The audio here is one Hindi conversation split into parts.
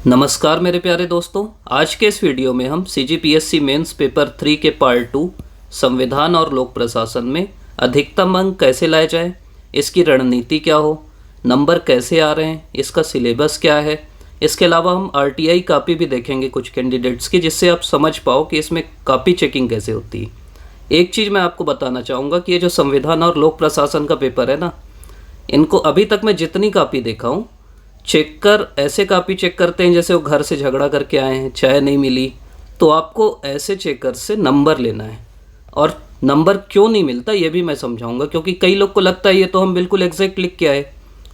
नमस्कार मेरे प्यारे दोस्तों। आज के इस वीडियो में हम CGPSC मेंस पेपर 3 के पार्ट 2 संविधान और लोक प्रशासन में अधिकतम अंक कैसे लाए जाए, इसकी रणनीति क्या हो, नंबर कैसे आ रहे हैं, इसका सिलेबस क्या है। इसके अलावा हम RTI कॉपी भी देखेंगे कुछ कैंडिडेट्स की, जिससे आप समझ पाओ कि इसमें कॉपी चेकिंग कैसे होती है। एक चीज़ मैं आपको बताना चाहूँगा कि ये जो संविधान और लोक प्रशासन का पेपर है ना, इनको अभी तक मैं जितनी कॉपी देखा हूँ, चेकर ऐसे कॉपी चेक करते हैं जैसे वो घर से झगड़ा करके आए हैं, चाय नहीं मिली। तो आपको ऐसे चेकर से नंबर लेना है, और नंबर क्यों नहीं मिलता ये भी मैं समझाऊंगा, क्योंकि कई लोग को लगता है ये तो हम बिल्कुल एग्जैक्ट लिख के आए।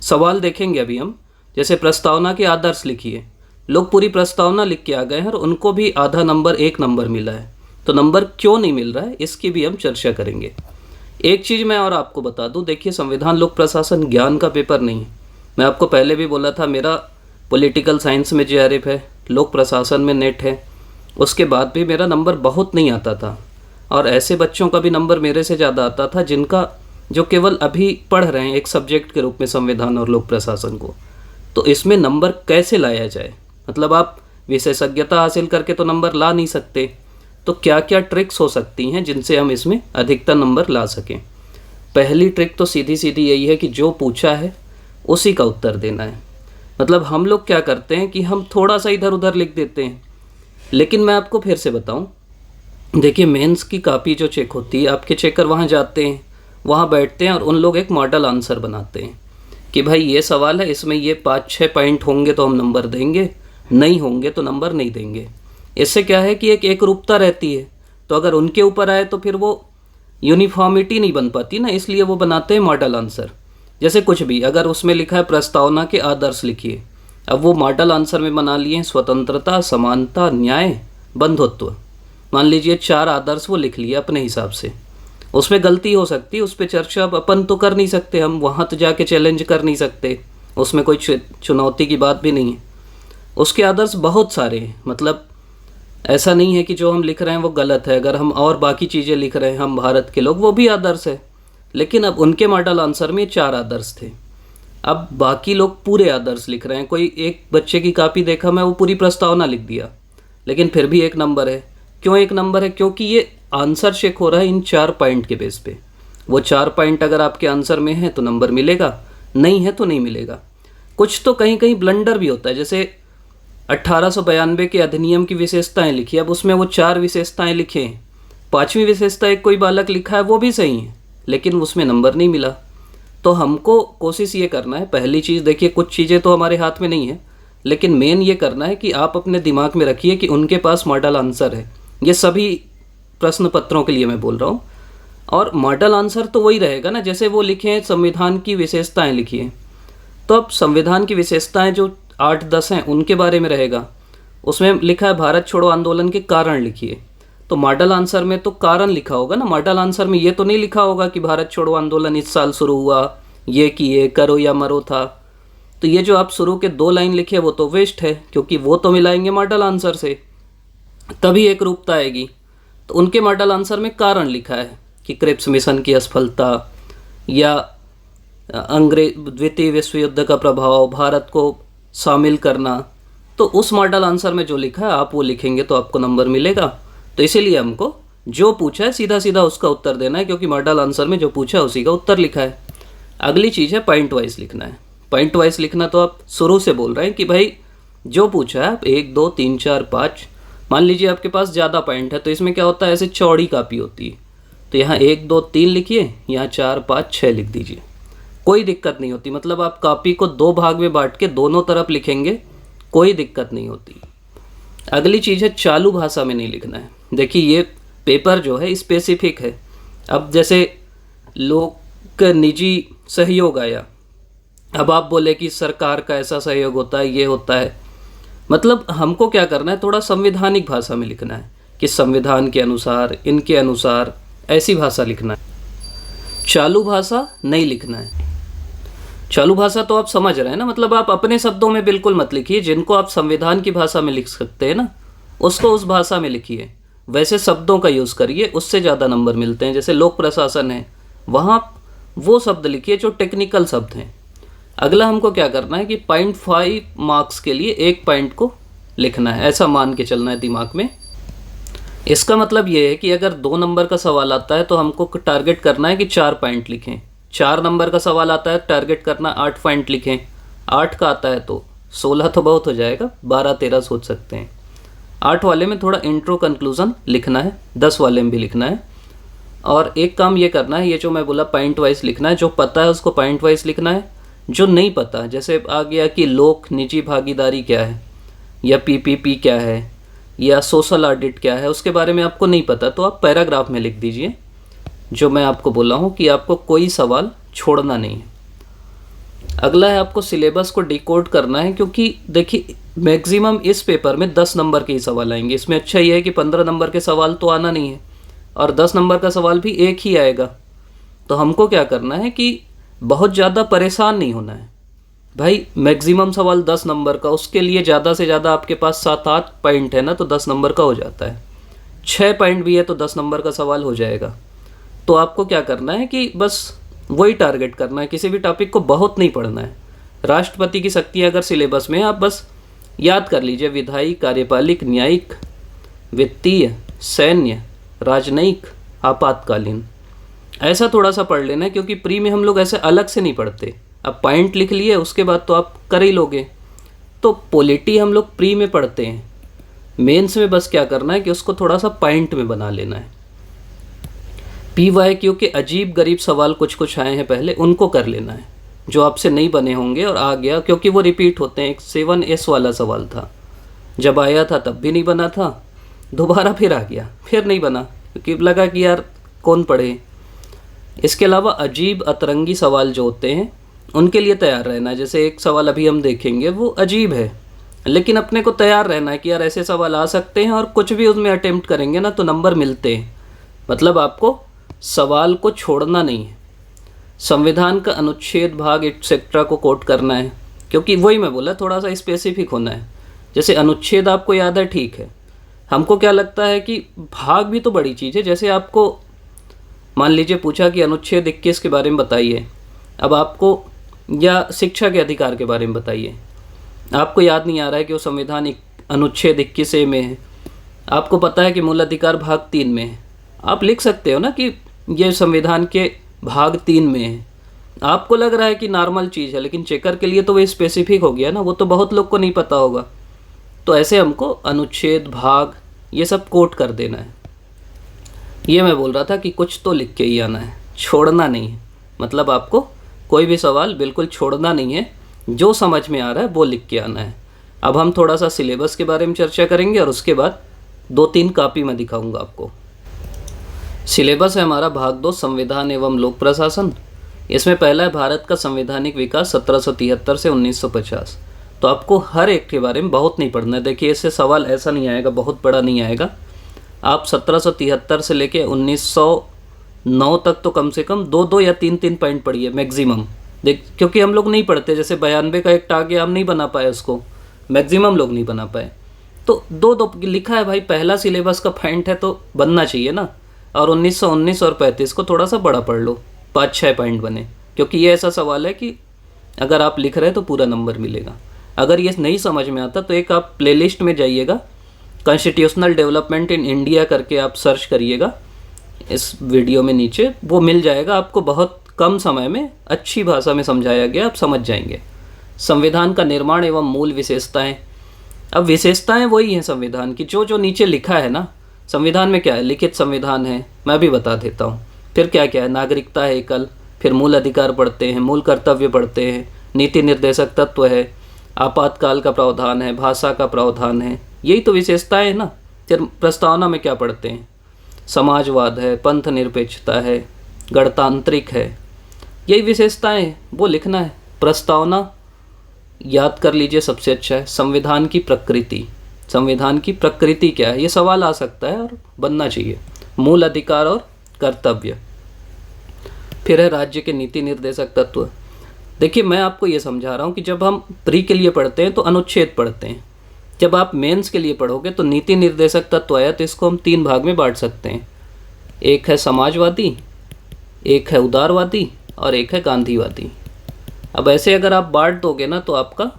सवाल देखेंगे अभी हम, जैसे प्रस्तावना के आदर्श लिखिए, लोग पूरी प्रस्तावना लिख के आ गए हैं और उनको भी आधा नंबर, एक नंबर मिला है। तो नंबर क्यों नहीं मिल रहा है इसकी भी हम चर्चा करेंगे। एक चीज़ मैं और आपको बता दूं, देखिए संविधान लोक प्रशासन ज्ञान का पेपर नहीं है। मैं आपको पहले भी बोला था, मेरा पॉलिटिकल साइंस में JRF है, लोक प्रशासन में नेट है। उसके बाद भी मेरा नंबर बहुत नहीं आता था, और ऐसे बच्चों का भी नंबर मेरे से ज़्यादा आता था जिनका जो केवल अभी पढ़ रहे हैं एक सब्जेक्ट के रूप में संविधान और लोक प्रशासन को। तो इसमें नंबर कैसे लाया जाए, मतलब आप विशेषज्ञता हासिल करके तो नंबर ला नहीं सकते, तो क्या क्या ट्रिक्स हो सकती हैं जिनसे हम इसमें अधिकतम नंबर ला सकें। पहली ट्रिक तो सीधी सीधी यही है कि जो पूछा है उसी का उत्तर देना है। मतलब हम लोग क्या करते हैं कि हम थोड़ा सा इधर उधर लिख देते हैं। लेकिन मैं आपको फिर से बताऊं, देखिए मेंस की कॉपी जो चेक होती है, आपके चेकर वहाँ जाते हैं, वहाँ बैठते हैं और उन लोग एक मॉडल आंसर बनाते हैं कि भाई ये सवाल है, इसमें ये 5-6 पॉइंट होंगे तो हम नंबर देंगे, नहीं होंगे तो नंबर नहीं देंगे। इससे क्या है कि एक एकरूपता रहती है, तो अगर उनके ऊपर आए तो फिर वो यूनिफॉर्मिटी नहीं बन पाती ना, इसलिए वो बनाते हैं मॉडल आंसर। जैसे कुछ भी अगर उसमें लिखा है प्रस्तावना के आदर्श लिखिए, अब वो मॉडल आंसर में बना लिए हैं स्वतंत्रता, समानता, न्याय, बंधुत्व। मान लीजिए 4 आदर्श वो लिख लिए अपने हिसाब से। उसमें गलती हो सकती है, उस पर चर्चा अब अपन तो कर नहीं सकते, हम वहाँ तो जाके चैलेंज कर नहीं सकते, उसमें कोई चुनौती की बात भी नहीं है। उसके आदर्श बहुत सारे हैं, मतलब ऐसा नहीं है कि जो हम लिख रहे हैं वो गलत है। अगर हम और बाकी चीज़ें लिख रहे हैं, हम भारत के लोग, वो भी आदर्श है। लेकिन अब उनके मॉडल आंसर में 4 आदर्श थे, अब बाकी लोग पूरे आदर्श लिख रहे हैं। कोई एक बच्चे की कॉपी देखा मैं, वो पूरी प्रस्तावना लिख दिया, लेकिन फिर भी 1 नंबर है। क्यों 1 नंबर है? क्योंकि ये आंसर चेक हो रहा है इन 4 पॉइंट के बेस पे। वो 4 पॉइंट अगर आपके आंसर में है तो नंबर मिलेगा, नहीं है तो नहीं मिलेगा। कुछ तो कहीं कहीं ब्लंडर भी होता है, जैसे 1892 के अधिनियम की विशेषताएं लिखी, अब उसमें वो 4 विशेषताएं लिखे हैं, 5वीं विशेषता एक कोई बालक लिखा है, वो भी सही है, लेकिन उसमें नंबर नहीं मिला। तो हमको कोशिश ये करना है, पहली चीज़ देखिए, कुछ चीज़ें तो हमारे हाथ में नहीं है, लेकिन मेन ये करना है कि आप अपने दिमाग में रखिए कि उनके पास मॉडल आंसर है। ये सभी प्रश्न पत्रों के लिए मैं बोल रहा हूँ, और मॉडल आंसर तो वही रहेगा ना, जैसे वो लिखे हैं संविधान की विशेषताएँ लिखी हैं, तो अब संविधान की विशेषताएँ जो 8-10 हैं उनके बारे में रहेगा। उसमें लिखा है भारत छोड़ो आंदोलन के कारण लिखिए, तो मॉडल आंसर में तो कारण लिखा होगा ना। मॉडल आंसर में ये तो नहीं लिखा होगा कि भारत छोड़ो आंदोलन इस साल शुरू हुआ, ये किए, करो या मरो था। तो ये जो आप शुरू के 2 लाइन लिखे वो तो वेस्ट है, क्योंकि वो तो मिलाएंगे मॉडल आंसर से, तभी एक रूपता आएगी। तो उनके मॉडल आंसर में कारण लिखा है कि क्रिप्स मिशन की असफलता, या द्वितीय विश्व युद्ध का प्रभाव, भारत को शामिल करना। तो उस मॉडल आंसर में जो लिखा है आप वो लिखेंगे तो आपको नंबर मिलेगा। तो इसीलिए हमको जो पूछा है सीधा सीधा उसका उत्तर देना है, क्योंकि मॉडल आंसर में जो पूछा है उसी का उत्तर लिखा है। अगली चीज़ है पॉइंट वाइज लिखना है। पॉइंट वाइज लिखना तो आप शुरू से बोल रहे हैं कि भाई जो पूछा है, आप 1 2 3 4 5, मान लीजिए आपके पास ज़्यादा पॉइंट है तो इसमें क्या होता है, ऐसे चौड़ी कॉपी होती है, तो यहाँ 1 2 3 लिखिए, यहाँ 4 5 6 लिख दीजिए, कोई दिक्कत नहीं होती। मतलब आप कॉपी को 2 भाग में बांट के दोनों तरफ लिखेंगे, कोई दिक्कत नहीं होती। अगली चीज़ है चालू भाषा में नहीं लिखना है। देखिए ये पेपर जो है स्पेसिफिक है। अब जैसे लोग निजी सहयोग आया, अब आप बोले कि सरकार का ऐसा सहयोग होता है, ये होता है, मतलब हमको क्या करना है, थोड़ा संवैधानिक भाषा में लिखना है कि संविधान के अनुसार, इनके अनुसार, ऐसी भाषा लिखना है। चालू भाषा नहीं लिखना है। चालू भाषा तो आप समझ रहे हैं ना, मतलब आप अपने शब्दों में बिल्कुल मत लिखिए। जिनको आप संविधान की भाषा में लिख सकते हैं ना, उसको उस भाषा में लिखिए, वैसे शब्दों का यूज़ करिए, उससे ज़्यादा नंबर मिलते हैं। जैसे लोक प्रशासन है, वहाँ वो शब्द लिखिए जो टेक्निकल शब्द हैं। अगला हमको क्या करना है कि 0.5 मार्क्स के लिए एक पॉइंट को लिखना है, ऐसा मान के चलना है दिमाग में। इसका मतलब ये है कि अगर 2 नंबर का सवाल आता है तो हमको टारगेट करना है कि 4 पॉइंट लिखें। 4 नंबर का सवाल आता है टारगेट करना 8 पॉइंट लिखें। 8 का आता है तो 16 तो बहुत हो जाएगा, 12-13 सोच सकते हैं। 8 वाले में थोड़ा इंट्रो कंक्लूजन लिखना है, 10 वाले में भी लिखना है। और एक काम ये करना है, ये जो मैं बोला पॉइंट वाइज लिखना है, जो पता है उसको पॉइंट वाइज लिखना है। जो नहीं पता, जैसे आ गया कि लोक निजी भागीदारी क्या है, या पीपीपी क्या है, या सोशल ऑडिट क्या है, उसके बारे में आपको नहीं पता तो आप पैराग्राफ में लिख दीजिए। जो मैं आपको बोला हूँ कि आपको कोई सवाल छोड़ना नहीं है। अगला है आपको सिलेबस को डिकोड करना है, क्योंकि देखिए मैक्सिमम इस पेपर में 10 नंबर के ही सवाल आएंगे। इसमें अच्छा ये है कि 15 नंबर के सवाल तो आना नहीं है और 10 नंबर का सवाल भी एक ही आएगा। तो हमको क्या करना है कि बहुत ज़्यादा परेशान नहीं होना है भाई। मैक्सिमम सवाल 10 नंबर का, उसके लिए ज़्यादा से ज़्यादा आपके पास 7-8 पॉइंट है ना, तो 10 नंबर का हो जाता है। 6 पॉइंट भी है तो 10 नंबर का सवाल हो जाएगा। तो आपको क्या करना है कि बस वही टारगेट करना है, किसी भी टॉपिक को बहुत नहीं पढ़ना है। राष्ट्रपति की शक्तियाँ अगर सिलेबस में, आप बस याद कर लीजिए, विधायी, कार्यपालिक, न्यायिक, वित्तीय, सैन्य, राजनयिक, आपातकालीन, ऐसा थोड़ा सा पढ़ लेना है, क्योंकि प्री में हम लोग ऐसे अलग से नहीं पढ़ते। अब पॉइंट लिख लिए, उसके बाद तो आप कर ही लोगे। तो पॉलिटी हम लोग प्री में पढ़ते हैं, मेंस में बस क्या करना है कि उसको थोड़ा सा पॉइंट में बना लेना है। PYQ के अजीब गरीब सवाल कुछ कुछ आए हैं पहले, उनको कर लेना है, जो आपसे नहीं बने होंगे और आ गया, क्योंकि वो रिपीट होते हैं। एक 7S वाला सवाल था, जब आया था तब भी नहीं बना था, दोबारा फिर आ गया, फिर नहीं बना, क्योंकि लगा कि यार कौन पढ़े। इसके अलावा अजीब अतरंगी सवाल जो होते हैं उनके लिए तैयार रहना है। जैसे एक सवाल अभी हम देखेंगे वो अजीब है, लेकिन अपने को तैयार रहना है कि यार ऐसे सवाल आ सकते हैं, और कुछ भी उसमें अटेम्प्ट करेंगे ना तो नंबर मिलते हैं। मतलब आपको सवाल को छोड़ना नहीं है। संविधान का अनुच्छेद, भाग, एक्सेट्रा को कोट करना है, क्योंकि वही मैं बोला थोड़ा सा स्पेसिफिक होना है। जैसे अनुच्छेद आपको याद है, ठीक है, हमको क्या लगता है कि भाग भी तो बड़ी चीज़ है। जैसे आपको मान लीजिए पूछा कि अनुच्छेद 21 के बारे में बताइए, अब आपको, या शिक्षा के अधिकार के बारे में बताइए, आपको याद नहीं आ रहा है कि वो संविधान अनुच्छेद 21A में है, आपको पता है कि मूल अधिकार भाग 3 में है, आप लिख सकते हो ना कि ये संविधान के भाग 3 में है। आपको लग रहा है कि नॉर्मल चीज़ है, लेकिन चेकर के लिए तो वो स्पेसिफिक हो गया ना, वो तो बहुत लोग को नहीं पता होगा। तो ऐसे हमको अनुच्छेद, भाग, ये सब कोट कर देना है। ये मैं बोल रहा था कि कुछ तो लिख के ही आना है, छोड़ना नहीं है। मतलब आपको कोई भी सवाल बिल्कुल छोड़ना नहीं है, जो समझ में आ रहा है वो लिख के आना है। अब हम थोड़ा सा सिलेबस के बारे में चर्चा करेंगे और उसके बाद 2-3 कॉपी में दिखाऊंगा आपको। सिलेबस है हमारा भाग 2, संविधान एवं लोक प्रशासन। इसमें पहला है भारत का संवैधानिक विकास 1773 से 1950। तो आपको हर एक के बारे में बहुत नहीं पढ़ना है। देखिए इससे सवाल ऐसा नहीं आएगा, बहुत बड़ा नहीं आएगा। आप 1773 से लेके 1909 तक तो कम से कम 2-2 या 3-3 पॉइंट पढ़िए मैक्सिमम। देख, क्योंकि हम लोग नहीं पढ़ते, जैसे 92 का एक्ट आ गया, हम नहीं बना पाए उसको, मैक्सिमम लोग नहीं बना पाए। तो 2-2 लिखा है भाई, पहला सिलेबस का पॉइंट है तो बनना चाहिए ना। और 1919 और 35 को थोड़ा सा बड़ा पढ़ लो, 5-6 पॉइंट बने, क्योंकि ये ऐसा सवाल है कि अगर आप लिख रहे हैं तो पूरा नंबर मिलेगा। अगर ये नहीं समझ में आता तो एक आप प्लेलिस्ट में जाइएगा, कॉन्स्टिट्यूशनल डेवलपमेंट इन इंडिया करके आप सर्च करिएगा, इस वीडियो में नीचे वो मिल जाएगा आपको। बहुत कम समय में अच्छी भाषा में समझाया गया, आप समझ जाएंगे। संविधान का निर्माण एवं मूल विशेषताएं। अब विशेषताएं वही हैं संविधान की, जो जो नीचे लिखा है ना। संविधान में क्या है, लिखित संविधान है, मैं भी बता देता हूँ। फिर क्या क्या है, नागरिकता है एकल, फिर मूल अधिकार पढ़ते हैं, मूल कर्तव्य पढ़ते हैं, नीति निर्देशक तत्व है, आपातकाल का प्रावधान है, भाषा का प्रावधान है, यही तो विशेषताएं है ना। फिर प्रस्तावना में क्या पढ़ते हैं, समाजवाद है, पंथ निरपेक्षता है, गणतांत्रिक है, यही विशेषताएं हैं, वो लिखना है। प्रस्तावना याद कर लीजिए, सबसे अच्छा है। संविधान की प्रकृति, संविधान की प्रकृति क्या है, ये सवाल आ सकता है और बनना चाहिए। मूल अधिकार और कर्तव्य। फिर है राज्य के नीति निर्देशक तत्व। देखिए मैं आपको ये समझा रहा हूँ कि जब हम प्री के लिए पढ़ते हैं तो अनुच्छेद पढ़ते हैं, जब आप मेंस के लिए पढ़ोगे तो नीति निर्देशक तत्व आया, तो इसको हम 3 भाग में बांट सकते हैं। एक है समाजवादी, एक है उदारवादी और एक है गांधीवादी। अब ऐसे अगर आप बांट दोगे ना तो आपका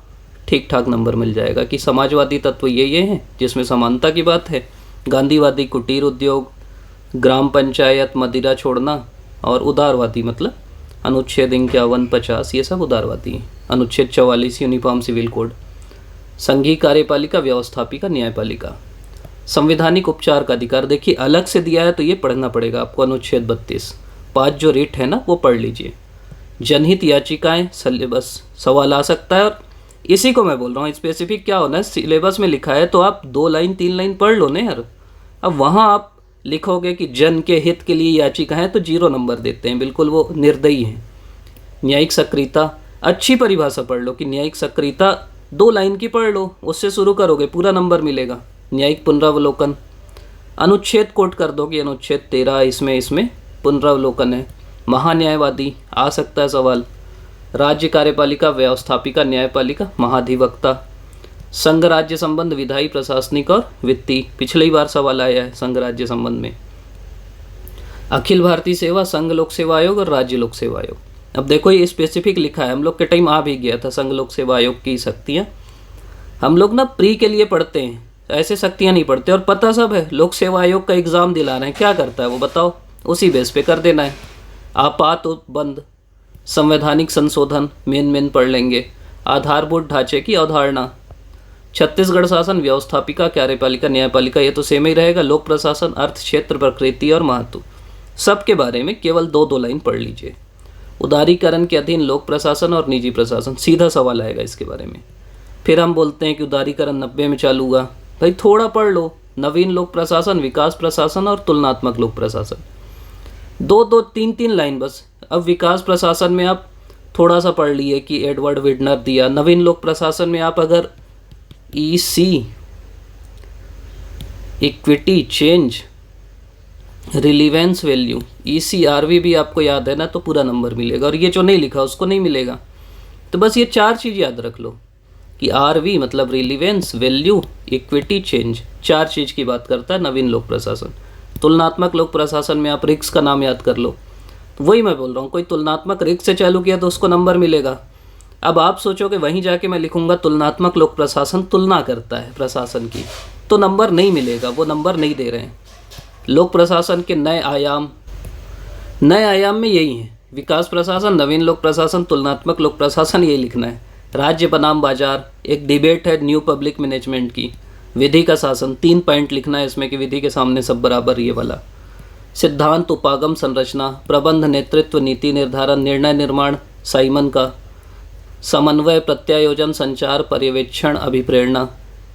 ठीक ठाक नंबर मिल जाएगा कि समाजवादी तत्व ये हैं जिसमें समानता की बात है, गांधीवादी कुटीर उद्योग, ग्राम पंचायत, मदिरा छोड़ना, और उदारवादी मतलब अनुच्छेद 51, 50 ये सब उदारवादी हैं, अनुच्छेद 44 यूनिफॉर्म सिविल कोड, संघीय कार्यपालिका, व्यवस्थापिका, न्यायपालिका, संवैधानिक उपचार का अधिकार। देखिए अलग से दिया है तो ये पढ़ना पड़ेगा आपको, अनुच्छेद 32, 5 जो रिट है ना वो पढ़ लीजिए। जनहित याचिकाएं, सिलेबस सवाल आ सकता है, और इसी को मैं बोल रहा हूँ स्पेसिफिक क्या होना है, सिलेबस में लिखा है तो आप 2 लाइन 3 लाइन पढ़ लो ना यार। अब वहाँ आप लिखोगे कि जन के हित के लिए याचिका है तो 0 नंबर देते हैं, बिल्कुल वो निर्दयी हैं। न्यायिक सक्रियता, अच्छी परिभाषा पढ़ लो कि न्यायिक सक्रियता 2 लाइन की पढ़ लो, उससे शुरू करोगे पूरा नंबर मिलेगा। न्यायिक पुनरावलोकन, अनुच्छेद कोट कर दो कि अनुच्छेद 13 इसमें पुनरावलोकन है। महान्यायवादी आ सकता है सवाल। राज्य कार्यपालिका, व्यवस्थापिका, न्यायपालिका, महाधिवक्ता। संघ राज्य संबंध, विधायी, प्रशासनिक और वित्तीय, पिछले ही बार सवाल आया है संघ राज्य संबंध में। अखिल भारतीय सेवा, संघ लोक सेवा आयोग और राज्य लोक सेवा आयोग। अब देखो ये स्पेसिफिक लिखा है, हम लोग के टाइम आ भी गया था संघ लोक सेवा आयोग की शक्तियाँ। हम लोग ना प्री के लिए पढ़ते हैं, ऐसे शक्तियाँ नहीं पढ़ते, और पता सब है लोक सेवा आयोग का एग्ज़ाम दिला रहे हैं, क्या करता है वो बताओ, उसी बेस पे कर देना है। आपात बंद, संवैधानिक संशोधन मेन पढ़ लेंगे। आधारभूत ढांचे की अवधारणा, छत्तीसगढ़ शासन, व्यवस्थापिका, कार्यपालिका, न्यायपालिका, ये तो सेम ही रहेगा। लोक प्रशासन, अर्थ क्षेत्र, प्रकृति और महत्व, सबके बारे में केवल 2 लाइन पढ़ लीजिए। उदारीकरण के अधीन लोक प्रशासन और निजी प्रशासन, सीधा सवाल आएगा इसके बारे में। फिर हम बोलते हैं कि उदारीकरण 90 में चालू हुआ, भाई थोड़ा पढ़ लो। नवीन लोक प्रशासन, विकास प्रशासन और तुलनात्मक लोक प्रशासन, 2 3 लाइन बस। अब विकास प्रशासन में आप थोड़ा सा पढ़ लिए कि एडवर्ड विडनर दिया। नवीन लोक प्रशासन में आप अगर EC, equity, change, relevance value, ECRV भी आपको याद है ना तो पूरा नंबर मिलेगा, और ये जो नहीं लिखा उसको नहीं मिलेगा। तो बस ये 4 चीज़ याद रख लो कि RV मतलब रिलीवेंस, वैल्यू, इक्विटी, चेंज, 4 चीज़ की बात करता है नवीन लोक प्रशासन। तुलनात्मक लोक प्रशासन में आप रिक्स का नाम याद कर लो, वही मैं बोल रहा हूँ, कोई तुलनात्मक रिक्स से चालू किया तो उसको नंबर मिलेगा। अब आप सोचोगे वहीं जाके मैं लिखूंगा तुलनात्मक लोक प्रशासन तुलना करता है प्रशासन की, तो नंबर नहीं मिलेगा, वो नंबर नहीं दे रहे हैं। लोक प्रशासन के नए आयाम में यही है, विकास प्रशासन, नवीन लोक प्रशासन, तुलनात्मक लोक प्रशासन, यही लिखना है। राज्य बनाम बाजार, एक डिबेट है न्यू पब्लिक मैनेजमेंट की। विधि का शासन, 3 पॉइंट लिखना है इसमें कि विधि के सामने सब बराबर, ये वाला। सिद्धांत, उपागम, संरचना, प्रबंध, नेतृत्व, नीति निर्धारण, निर्णय निर्माण, साइमन का। समन्वय, प्रत्यायोजन, संचार, पर्यवेक्षण, अभिप्रेरणा।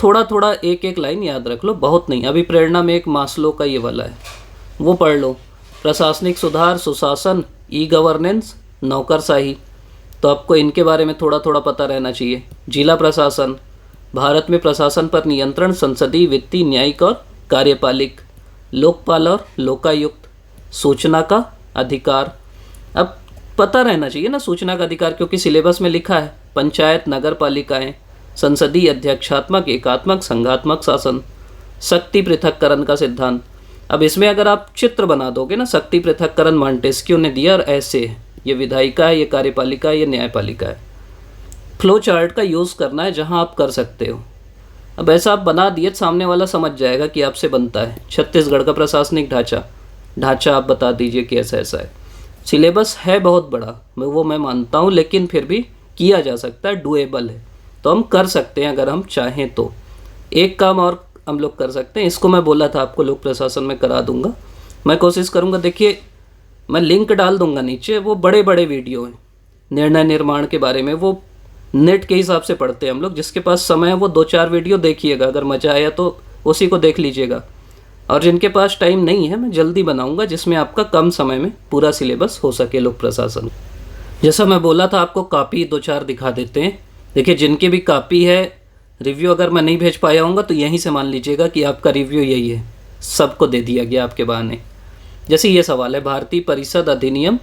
थोड़ा एक लाइन याद रख लो, बहुत नहीं। अभिप्रेरणा में एक मास्लो का ये वाला है, वो पढ़ लो। प्रशासनिक सुधार, सुशासन, ई गवर्नेंस, नौकरशाही, तो आपको इनके बारे में थोड़ा पता रहना चाहिए। जिला प्रशासन, भारत में प्रशासन पर नियंत्रण, संसदीय, वित्तीय, न्यायिक और कार्यपालिक। लोकपाल और लोकायुक्त, सूचना का अधिकार, अब पता रहना चाहिए ना सूचना का अधिकार, क्योंकि सिलेबस में लिखा है। पंचायत, नगर पालिकाएँ, संसदीय, अध्यक्षात्मक, एकात्मक, संघात्मक शासन। शक्ति पृथक्करण का सिद्धांत, अब इसमें अगर आप चित्र बना दोगे ना, शक्ति पृथक्करण मॉन्टेस्क्यू ने दिया, और ऐसे ये विधायिका है, ये कार्यपालिका है, ये न्यायपालिका है। फ्लो चार्ट का यूज़ करना है जहां आप कर सकते हो। अब ऐसा आप बना दिए, सामने वाला समझ जाएगा कि आपसे बनता है। छत्तीसगढ़ का प्रशासनिक ढांचा आप बता दीजिए कि ऐसा है। सिलेबस है बहुत बड़ा, वो मैं मानता हूँ, लेकिन फिर भी किया जा सकता है, डुएबल है, तो हम कर सकते हैं अगर हम चाहें तो। एक काम और हम लोग कर सकते हैं, इसको मैं बोला था आपको लोक प्रशासन में करा दूंगा, मैं कोशिश करूंगा। देखिए मैं लिंक डाल दूंगा नीचे, वो बड़े वीडियो हैं निर्णय निर्माण के बारे में, वो नेट के हिसाब से पढ़ते हैं हम लोग। जिसके पास समय है वो 2-4 वीडियो देखिएगा, अगर मज़ा आया तो उसी को देख लीजिएगा। और जिनके पास टाइम नहीं है, मैं जल्दी बनाऊंगा जिसमें आपका कम समय में पूरा सिलेबस हो सके लोक प्रशासन। जैसा मैं बोला था आपको कॉपी 2-4 दिखा देते हैं। देखिए जिनकी भी कॉपी है, रिव्यू अगर मैं नहीं भेज पाया हूँगा तो यहीं से मान लीजिएगा कि आपका रिव्यू यही है, सबको दे दिया गया आपके बहाने। जैसे ये सवाल है, भारतीय परिषद अधिनियम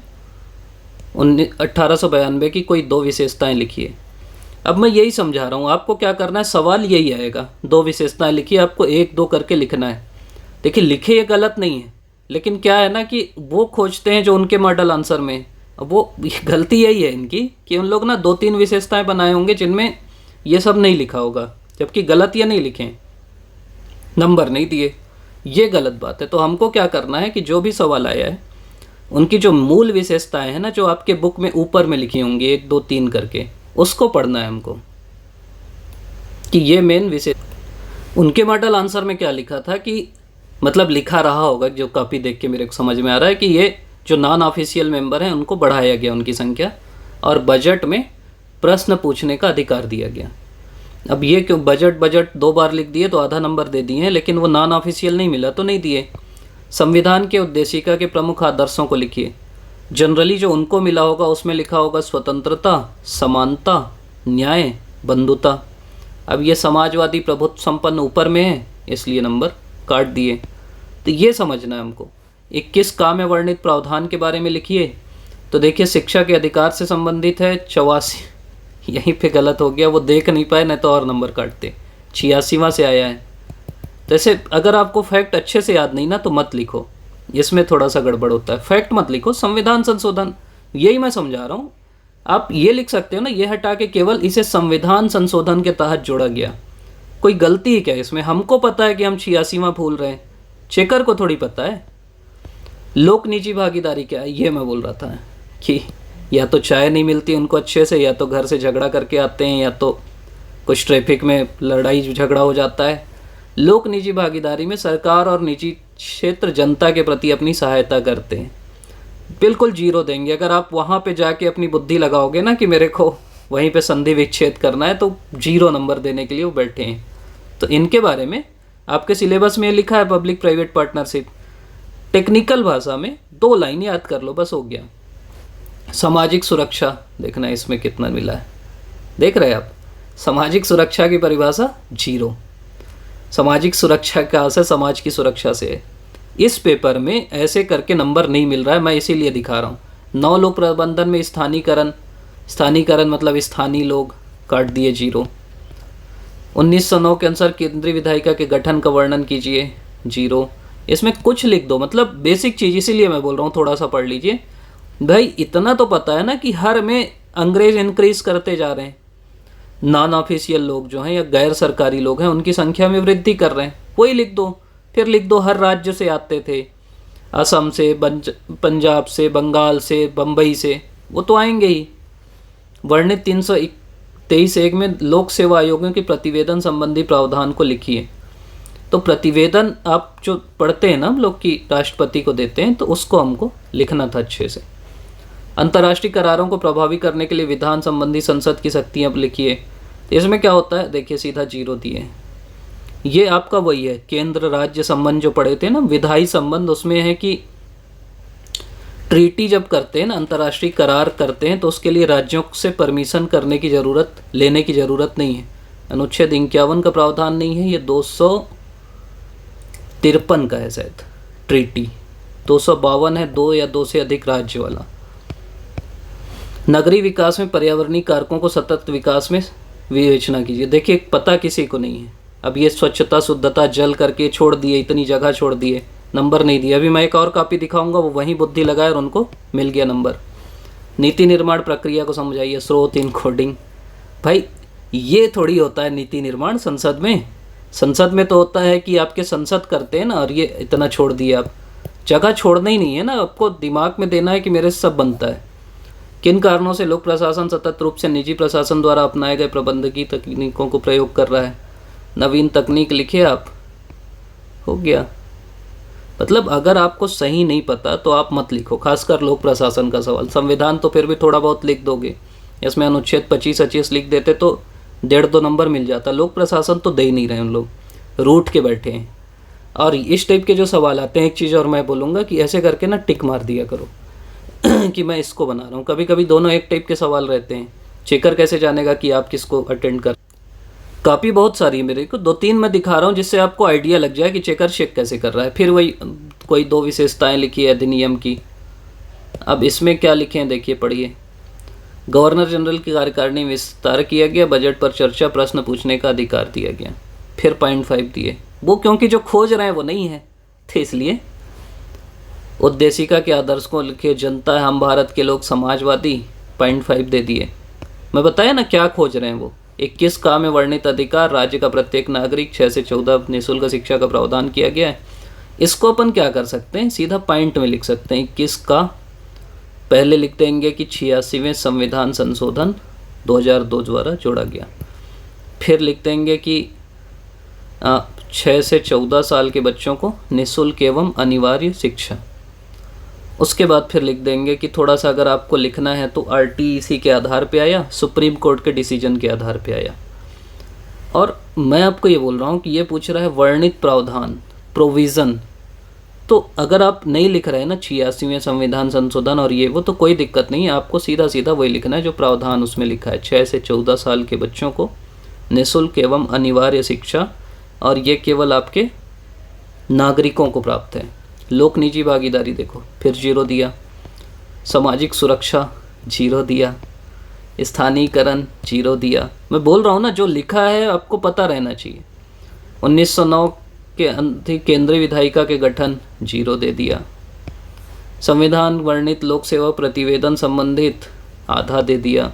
1892 की कोई 2 विशेषताएं लिखिए। अब मैं यही समझा रहा हूँ आपको, क्या करना है, सवाल यही आएगा, 2 विशेषताएं लिखिए, आपको 1-2 करके लिखना है। देखिए लिखे ये गलत नहीं है, लेकिन क्या है ना कि वो खोजते हैं जो उनके मॉडल आंसर में, अब वो गलती यही है इनकी कि उन लोग ना 2-3 विशेषताएं बनाए होंगे जिनमें ये सब नहीं लिखा होगा, जबकि गलत ये नहीं लिखे, नंबर नहीं दिए, ये गलत बात है। तो हमको क्या करना है कि जो भी सवाल आया है उनकी जो मूल विशेषताएं हैं ना, जो आपके बुक में ऊपर में लिखी होंगी 1 2 3 करके, उसको पढ़ना है हमको कि ये मेन विशेष। उनके मॉडल आंसर में क्या लिखा था कि मतलब लिखा रहा होगा, जो कॉपी देख के मेरे को समझ में आ रहा है कि ये जो नॉन ऑफिशियल मेंबर हैं उनको बढ़ाया गया उनकी संख्या, और बजट में प्रश्न पूछने का अधिकार दिया गया। अब ये क्यों बजट 2 बार लिख दिए तो आधा नंबर दे दिए हैं, लेकिन वो नॉन ऑफिशियल नहीं मिला तो नहीं दिए। संविधान के उद्देशिका के प्रमुख आदर्शों को लिखिए। जनरली जो उनको मिला होगा उसमें लिखा होगा स्वतंत्रता, समानता, न्याय, बंधुता। अब ये समाजवादी प्रभुत्व संपन्न ऊपर में है, इसलिए नंबर काट दिए। तो ये समझना है हमको। 21 का में वर्णित प्रावधान के बारे में लिखिए। तो देखिए शिक्षा के अधिकार से संबंधित है 84, यहीं पे गलत हो गया, वो देख नहीं पाए, नहीं तो और नंबर काटते। 86वां से आया है। तो ऐसे अगर आपको फैक्ट अच्छे से याद नहीं ना तो मत लिखो, इसमें थोड़ा सा गड़बड़ होता है। फैक्ट मत लिखो, संविधान संशोधन, यही मैं समझा रहा हूँ। आप ये लिख सकते हो ना, ये हटा के केवल इसे संविधान संशोधन के तहत जोड़ा गया। कोई गलती है क्या इसमें? हमको पता है कि हम 86वां भूल रहे हैं, चेकर को थोड़ी पता है। लोक निजी भागीदारी क्या है, ये मैं बोल रहा था कि या तो चाय नहीं मिलती उनको अच्छे से, या तो घर से झगड़ा करके आते हैं, या तो कुछ ट्रैफिक में लड़ाई झगड़ा हो जाता है। लोक निजी भागीदारी में सरकार और निजी क्षेत्र जनता के प्रति अपनी सहायता करते हैं। बिल्कुल 0 देंगे। अगर आप वहाँ पे जाके अपनी बुद्धि लगाओगे ना कि मेरे को वहीं पे संधि विच्छेद करना है, तो 0 नंबर देने के लिए वो बैठे हैं। तो इनके बारे में आपके सिलेबस में लिखा है, पब्लिक प्राइवेट पार्टनरशिप। टेक्निकल भाषा में 2 लाइन याद कर लो, बस हो गया। सामाजिक सुरक्षा, देखना इसमें कितना मिला है, देख रहे हैं आप। सामाजिक सुरक्षा की परिभाषा 0। सामाजिक सुरक्षा का से समाज की सुरक्षा से है। इस पेपर में ऐसे करके नंबर नहीं मिल रहा है, मैं इसीलिए दिखा रहा हूँ। 9 लोक प्रबंधन में स्थानीयकरण मतलब स्थानीय लोग, काट दिए 0। 1909 के अनुसार केंद्रीय विधायिका के गठन का वर्णन कीजिए, 0। इसमें कुछ लिख दो, मतलब बेसिक चीज़, इसीलिए मैं बोल रहा हूँ थोड़ा सा पढ़ लीजिए भाई। इतना तो पता है ना कि हर में अंग्रेज इंक्रीज करते जा रहे हैं। नॉन ऑफिशियल लोग जो हैं या गैर सरकारी लोग हैं उनकी संख्या में वृद्धि कर रहे हैं, वही लिख दो। फिर लिख दो हर राज्य से आते थे, असम से, पंजाब से, बंगाल से, बम्बई से, वो तो आएंगे ही। वर्णित 323(1) में लोक सेवा आयोगों के प्रतिवेदन संबंधी प्रावधान को लिखिए। तो प्रतिवेदन आप जो पढ़ते हैं ना हम लोग की राष्ट्रपति को देते हैं, तो उसको हमको लिखना था अच्छे से। अंतर्राष्ट्रीय करारों को प्रभावी करने के लिए विधान संबंधी संसद की शक्तियाँ लिखिए। इसमें क्या होता है, देखिए सीधा 0 दिए। ये आपका वही है केंद्र राज्य संबंध जो पढ़े थे ना, विधायी संबंध, उसमें है कि ट्रीटी जब करते हैं ना, अंतर्राष्ट्रीय करार करते हैं, तो उसके लिए राज्यों से परमिशन लेने की ज़रूरत नहीं है। अनुच्छेद 51 का प्रावधान नहीं है, ये 253 का है शायद। ट्रीटी 252 है, 2 या 2 से अधिक राज्य वाला। नगरीय विकास में पर्यावरणीय कारकों को सतत विकास में विवेचना कीजिए। देखिए पता किसी को नहीं है। अब ये स्वच्छता, शुद्धता, जल करके छोड़ दिए, इतनी जगह छोड़ दिए, नंबर नहीं दिया। अभी मैं एक और कॉपी दिखाऊंगा, वो वहीं बुद्धि लगाए और उनको मिल गया नंबर। नीति निर्माण प्रक्रिया को समझाइए, स्रोत, इनकोडिंग। भाई ये थोड़ी होता है नीति निर्माण संसद में। संसद में तो होता है कि आपके संसद करते हैं ना, और ये इतना छोड़ दिए। आप जगह छोड़ना ही नहीं है ना, आपको दिमाग में देना है कि मेरे से सब बनता है। किन कारणों से लोक प्रशासन सतत रूप से निजी प्रशासन द्वारा अपनाए गए प्रबंधकीय तकनीकों को प्रयोग कर रहा है? नवीन तकनीक लिखे आप, हो गया। मतलब अगर आपको सही नहीं पता तो आप मत लिखो, खासकर लोक प्रशासन का सवाल। संविधान तो फिर भी थोड़ा बहुत लिख दोगे, इसमें अनुच्छेद 25-25 लिख देते तो 1.5-2 नंबर मिल जाता। लोक प्रशासन तो दे ही नहीं रहे, उन लोग रूट के बैठे हैं। और इस टाइप के जो सवाल आते हैं, एक चीज़ और मैं बोलूँगा कि ऐसे करके ना टिक मार दिया करो कि मैं इसको बना रहा हूँ। कभी कभी दोनों एक टाइप के सवाल रहते हैं, चेकर कैसे जानेगा कि आप किसको अटेंड कर। कॉपी बहुत सारी है मेरे को, 2-3 मैं दिखा रहा हूँ जिससे आपको आइडिया लग जाए कि चेकर चेक कैसे कर रहा है। फिर वही कोई 2 विशेषताएं लिखी है अधिनियम की। अब इसमें क्या लिखे हैं देखिए, पढ़िए। गवर्नर जनरल की कार्यकारिणी में विस्तार किया गया, बजट पर चर्चा, प्रश्न पूछने का अधिकार दिया गया। फिर 0.5 दिए, वो क्योंकि जो खोज रहे हैं वो नहीं है, थे इसलिए। उद्देशिका के आदर्श को लिखिए, जनता है हम भारत के लोग समाजवादी, 0.5 दे दिए। मैं बताया ना क्या खोज रहे हैं वो। 21 का में वर्णित अधिकार, राज्य का प्रत्येक नागरिक 6 से 14 निःशुल्क शिक्षा का प्रावधान किया गया है। इसको अपन क्या कर सकते हैं, सीधा पॉइंट में लिख सकते हैं। 21 का पहले लिख देंगे कि 86वें संविधान संशोधन 2002 द्वारा जोड़ा गया। फिर लिख देंगे कि 6 से 14 साल के बच्चों को निःशुल्क एवं अनिवार्य शिक्षा। उसके बाद फिर लिख देंगे कि थोड़ा सा अगर आपको लिखना है तो आरटीईसी के आधार पे आया, सुप्रीम कोर्ट के डिसीजन के आधार पे आया। और मैं आपको ये बोल रहा हूँ कि ये पूछ रहा है वर्णित प्रावधान, प्रोविज़न। तो अगर आप नहीं लिख रहे हैं ना 86वें संविधान संशोधन और ये वो, तो कोई दिक्कत नहीं है, आपको सीधा सीधा वही लिखना है जो प्रावधान उसमें लिखा है। 6 से 14 साल के बच्चों को निःशुल्क एवं अनिवार्य शिक्षा, और ये केवल आपके नागरिकों को प्राप्त है। लोक निजी भागीदारी देखो, फिर 0 दिया। सामाजिक सुरक्षा 0 दिया। स्थानीयकरण 0 दिया। मैं बोल रहा हूँ ना, जो लिखा है आपको पता रहना चाहिए। 1909 के केंद्रीय विधायिका के गठन 0 दे दिया। संविधान वर्णित लोक सेवा प्रतिवेदन संबंधित आधा दे दिया।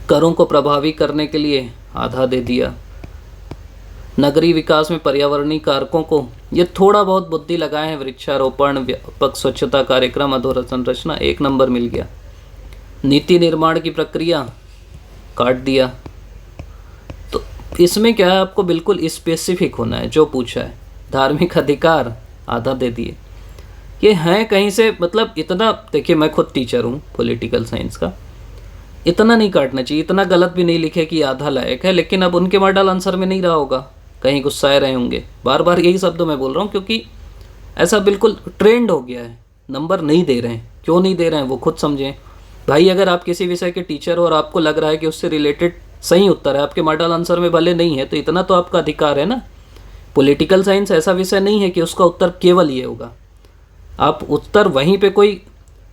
करों को प्रभावी करने के लिए आधा दे दिया। नगरीय विकास में पर्यावरणीय कारकों को, ये थोड़ा बहुत बुद्धि लगाए हैं, वृक्षारोपण, व्यापक स्वच्छता कार्यक्रम, अधोसंरचना, 1 नंबर मिल गया। नीति निर्माण की प्रक्रिया काट दिया। तो इसमें क्या है, आपको बिल्कुल स्पेसिफिक होना है जो पूछा है। धार्मिक अधिकार आधा दे दिए। ये हैं कहीं से, मतलब इतना देखिए, मैं खुद टीचर हूँ पॉलिटिकल साइंस का, इतना नहीं काटना चाहिए। इतना गलत भी नहीं लिखे कि आधा लायक है, लेकिन अब उनके मॉडल आंसर में नहीं रहा होगा, कहीं गुस्साए रहे होंगे। बार बार यही शब्द मैं बोल रहा हूँ क्योंकि ऐसा बिल्कुल ट्रेंड हो गया है। नंबर नहीं दे रहे हैं, क्यों नहीं दे रहे हैं वो खुद समझें भाई। अगर आप किसी विषय के टीचर हो और आपको लग रहा है कि उससे रिलेटेड सही उत्तर है, आपके मॉडल आंसर में भले नहीं है, तो इतना तो आपका अधिकार है ना। पॉलिटिकल साइंस ऐसा विषय नहीं है कि उसका उत्तर केवल ये होगा। आप उत्तर वहीं पे कोई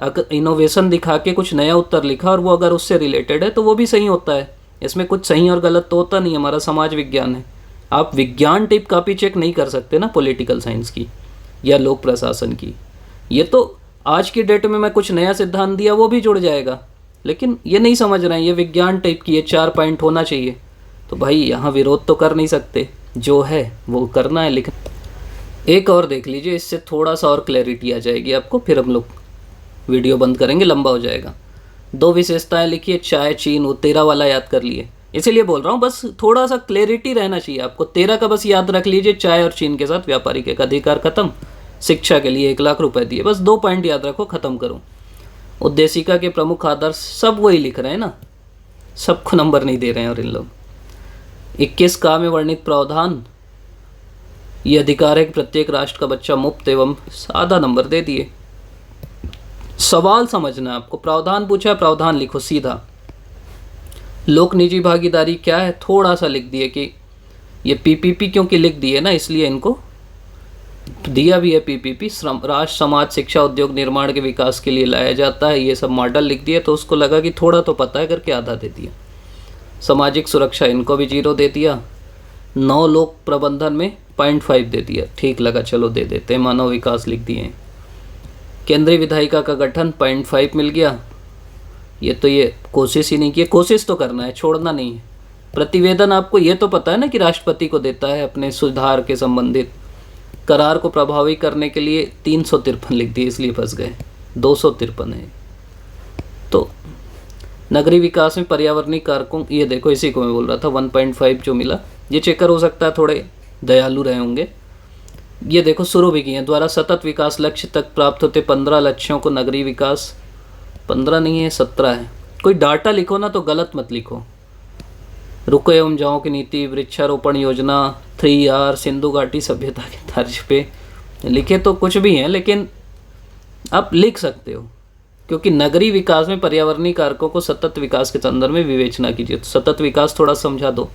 अगर इनोवेशन दिखा के कुछ नया उत्तर लिखा और वो अगर उससे रिलेटेड है तो वो भी सही होता है। इसमें कुछ सही और गलत तो होता नहीं, हमारा समाज विज्ञान है। आप विज्ञान टिप कॉपी चेक नहीं कर सकते ना पॉलिटिकल साइंस की या लोक प्रशासन की। ये तो आज की डेट में मैं कुछ नया सिद्धांत दिया वो भी जुड़ जाएगा, लेकिन ये नहीं समझ रहे हैं ये विज्ञान टाइप की, ये 4 पॉइंट होना चाहिए। तो भाई यहाँ विरोध तो कर नहीं सकते, जो है वो करना है लिखना। एक और देख लीजिए, इससे थोड़ा सा और क्लैरिटी आ जाएगी आपको, फिर हम लोग वीडियो बंद करेंगे, लंबा हो जाएगा। 2 विशेषताएं लिखिए, चाय चीन, वो 13 वाला याद कर लिए, इसीलिए बोल रहा हूँ, बस थोड़ा सा क्लैरिटी रहना चाहिए आपको। 13 का बस याद रख लीजिए, चाय और चीन के साथ व्यापारिक एक अधिकार खत्म, शिक्षा के लिए 1 लाख रुपए दिए, बस 2 पॉइंट याद रखो, खत्म करूँ। उद्देशिका के प्रमुख आदर्श सब वही लिख रहे हैं ना, सबको नंबर नहीं दे रहे हैं। और इन लोग 21 का में वर्णित प्रावधान, ये अधिकार है कि प्रत्येक राष्ट्र का बच्चा मुफ्त एवं आधा नंबर दे दिए। सवाल समझना है आपको, प्रावधान पूछा है, प्रावधान लिखो सीधा। लोक निजी भागीदारी क्या है, थोड़ा सा लिख दिए कि ये पीपीपी, क्योंकि लिख दिए ना इसलिए इनको दिया भी है। पीपीपी राष्ट्र समाज शिक्षा उद्योग निर्माण के विकास के लिए लाया जाता है, ये सब मॉडल लिख दिए, तो उसको लगा कि थोड़ा तो पता है करके आधा दे दिया। सामाजिक सुरक्षा इनको भी 0 दे दिया। 9 लोक प्रबंधन में 0.5 दे दिया, ठीक लगा, चलो दे देते हैं। मानव विकास लिख दिए। केंद्रीय विधायिका का गठन 0.5 मिल गया। ये तो ये कोशिश ही नहीं की, कोशिश तो करना है, छोड़ना नहीं है। प्रतिवेदन आपको ये तो पता है ना कि राष्ट्रपति को देता है अपने सुधार के संबंधित। करार को प्रभावी करने के लिए 353 लिख दिए, इसलिए फंस गए, 253 है। तो नगरीय विकास में पर्यावरणीय कारकों, ये देखो इसी को मैं बोल रहा था, 1.5 जो मिला, ये चेकर हो सकता है थोड़े दयालु रहे होंगे। ये देखो शुरू भी किए, द्वारा सतत विकास लक्ष्य तक प्राप्त होते 15 लक्ष्यों को नगरीय विकास, 15 नहीं है 17 है। कोई डाटा लिखो ना तो गलत मत लिखो। रुको एवं जाओ की नीति, वृक्षारोपण योजना, 3R, सिंधु घाटी सभ्यता के तर्ज पे लिखे तो कुछ भी हैं, लेकिन आप लिख सकते हो, क्योंकि नगरीय विकास में पर्यावरणीय कारकों को सतत विकास के संदर्भ में विवेचना कीजिए। तो सतत विकास थोड़ा समझा दो।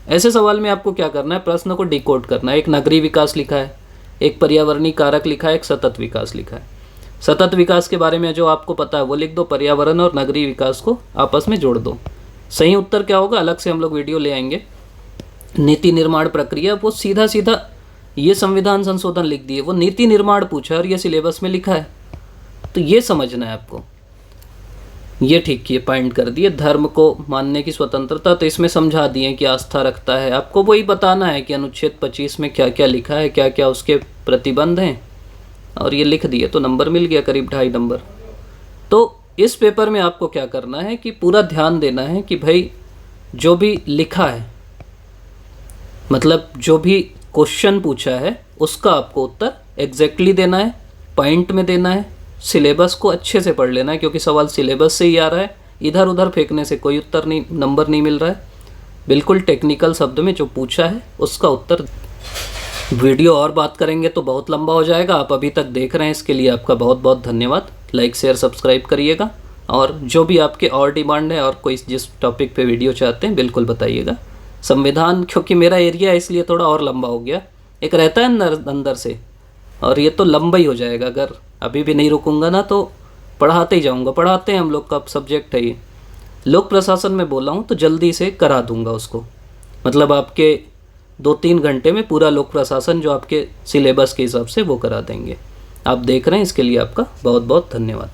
ऐसे सवाल में आपको क्या करना है, प्रश्न को डिकोड करना है। एक नगरीय विकास लिखा है, एक पर्यावरणीय कारक लिखा है, एक सतत विकास लिखा है। सतत विकास के बारे में जो आपको पता है वो लिख दो, पर्यावरण और नगरीय विकास को आपस में जोड़ दो। सही उत्तर क्या होगा अलग से हम लोग वीडियो ले आएंगे। नीति निर्माण प्रक्रिया, वो सीधा सीधा ये संविधान संशोधन लिख दिए, वो नीति निर्माण पूछा और ये सिलेबस में लिखा है। तो ये समझना है आपको। ये ठीक किए, पॉइंट कर दिए। धर्म को मानने की स्वतंत्रता, तो इसमें समझा दिए कि आस्था रखता है। आपको वही बताना है कि अनुच्छेद 25 में क्या क्या लिखा है, क्या क्या उसके प्रतिबंध हैं, और ये लिख दिए तो नंबर मिल गया, करीब 2.5 नंबर। तो इस पेपर में आपको क्या करना है कि पूरा ध्यान देना है कि भाई जो भी लिखा है, मतलब जो भी क्वेश्चन पूछा है उसका आपको उत्तर एग्जैक्टली देना है, पॉइंट में देना है। सिलेबस को अच्छे से पढ़ लेना है, क्योंकि सवाल सिलेबस से ही आ रहा है। इधर उधर फेंकने से कोई उत्तर नहीं, नंबर नहीं मिल रहा है। बिल्कुल टेक्निकल शब्द में जो पूछा है उसका उत्तर। वीडियो और बात करेंगे तो बहुत लंबा हो जाएगा। आप अभी तक देख रहे हैं, इसके लिए आपका बहुत बहुत धन्यवाद। लाइक शेयर सब्सक्राइब करिएगा, और जो भी आपके और डिमांड है और कोई जिस टॉपिक पे वीडियो चाहते हैं बिल्कुल बताइएगा। संविधान क्योंकि मेरा एरिया है इसलिए थोड़ा और लंबा हो गया, एक रहता है अंदर से, और ये तो लंबा ही हो जाएगा। अगर अभी भी नहीं रुकूंगा ना तो पढ़ाते ही जाऊंगा। पढ़ाते हैं हम लोग का सब्जेक्ट है ये। लोक प्रशासन में बोला हूँ तो जल्दी से करा दूंगा उसको, मतलब आपके 2-3 घंटे में पूरा लोक प्रशासन जो आपके सिलेबस के हिसाब से वो करा देंगे। आप देख रहे हैं, इसके लिए आपका बहुत बहुत धन्यवाद।